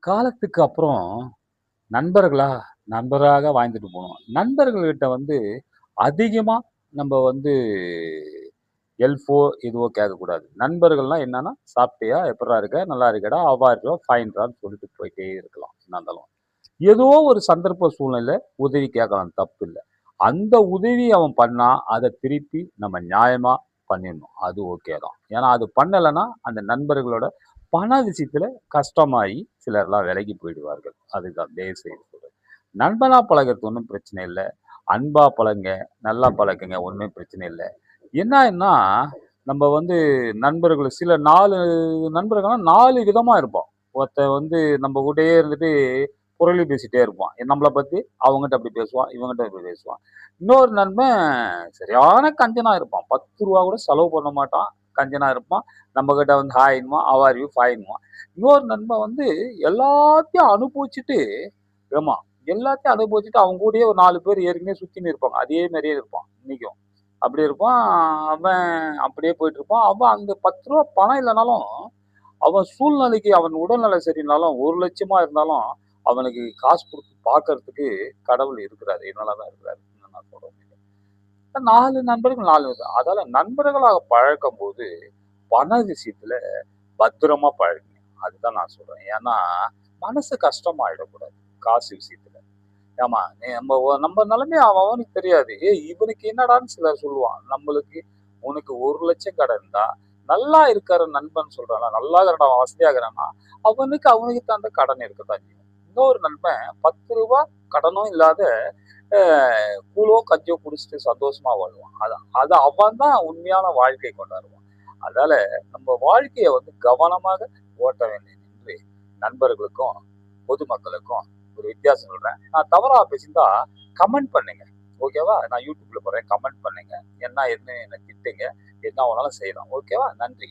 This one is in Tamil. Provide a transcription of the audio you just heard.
காலத்துக்கு அப்புறம் நண்பர்களா நண்பராக வாழ்ந்துட்டு போனோம். நண்பர்கள்கிட்ட வந்து அதிகமா நம்ம வந்து எல்ஃபோ இதுவோ கேட்கக்கூடாது. நண்பர்கள்னா என்னன்னா, "சாப்பிட்டியா? எப்புட்றா இருக்க? நல்லா இருக்கேடா. How are you? ஃபைன்றான்னு" சொல்லிட்டு போயிட்டே இருக்கலாம். என்ன இருந்தாலும். ஏதோ ஒரு சந்தர்ப்ப சூழ்நிலையில உதவி கேட்கலாம். தப்பில்ல. அந்த உதவி அவன் பண்ணா, அத திருப்பி நம்ம நியாயமா பண்ணிடணும். அது ஓகே தான். ஏன்னா, அது பண்ணலன்னா, அந்த நண்பர்களோட பண விஷயத்துல கஷ்டமாயி சிலர்லாம் விலகி போயிடுவார்கள். அதுதான் தயவு செய்து சொல்றேன். நண்பனா பழகுறது ஒண்ணும் பிரச்சனை இல்ல. அன்பா பழகுங்க, நல்லா பழகுங்க. ஒண்ணும் பிரச்சனை இல்ல. என்னான்னா, நம்ம வந்து நண்பர்கள் சில 4 நண்பர்கள்னா 4 விதமா இருப்போம். ஒருத்தன் வந்து நம்ம கூடயே இருந்துட்டு புரளி பேசிட்டே இருப்பான். நம்மள பத்தி அவங்ககிட்ட அப்படி பேசுவான், இவங்ககிட்ட இப்படி பேசுவான். இன்னொரு நண்பன் சரியான கஞ்சனா இருப்பான். ரூ. 10 கூட செலவு பண்ண மாட்டான். கஞ்சனா இருப்பான். நம்மகிட்ட வந்து ஹாய்ன்னுவான், ஹவ் ஆர் யூ? ஃபைன்னுவான். இன்னொரு நண்பன் வந்து எல்லாத்தையும் அனுபவிச்சுட்டு ஆமா. எல்லாத்தையும் அனுபவிச்சுட்டு அவங்க கூடயே ஒரு 4 பேர் ஏற்கனவே சுத்தின்னு இருப்பாங்க. அதே மாரியே இருப்பான் இன்னைக்கும். அப்படி இருப்பான். அவன் அப்படியே போயிட்டு இருப்பான். அவன் அந்த ரூ. 10 பணம் இல்லனாலும், அவன் சூழ்நிலைக்கு அவன் உடல்நிலை சரியில்லைனாலும் 1,00,000 இருந்தாலும், அவனுக்கு காசு குடுத்து பார்க்கறதுக்கு கடவுள் இருக்கிறாரு. என்னால தான் இருக்கிறாரு. நான் சொல்ல முடியும். 4 நண்பர்கள் 4 விதம். அதால நண்பர்களாக பழக்கும்போது, பண விஷயத்துல பத்திரமா பழகுங்க. அதுதான் நான் சொல்றேன். ஏன்னா, மனசு கஷ்டமாயிடக்கூடாது. காசு விஷயத்துல. ஆமா. நம்ம நிலைமை அவன் அவனுக்கு தெரியாது. ஏய் இவனுக்கு என்னடான்னு சிலர் சொல்லுவான். நம்மளுக்கு உனக்கு 1,00,000 கடன் இருந்தா, நல்லா இருக்கிற நண்பன் சொல்றான்ல, நல்லா இருக்கிறான் அவன் வசதியா இருக்கிறான்னா, அவனுக்கு தகுந்த கடன் இருக்கத்தான் செய்யும். இன்னொரு நண்பன் ரூ. 10 கடனும் இல்லாத அ கூழோ, கஞ்சியோ குடிச்சிட்டு சந்தோஷமா வாழ்வான். அத அவன் தான் உண்மையான வாழ்க்கை கொண்டாடுவான். அதால நம்ம வாழ்க்கைய வந்து கவனமாக ஓட்ட வேண்டும் என்று நண்பர்களுக்கும், பொதுமக்களுக்கும் ஒரு வித்தியாசம் சொல்றேன். நான் தவறா பேசியிருந்தா கமெண்ட் பண்ணுங்க. ஓகேவா? நான் YouTubeல போடுறேன். கமெண்ட் பண்ணுங்க. என்ன ஏதுன்னு என்ன திட்டுங்க. என்ன வேணாலும் செய்யலாம். ஓகேவா? நன்றி.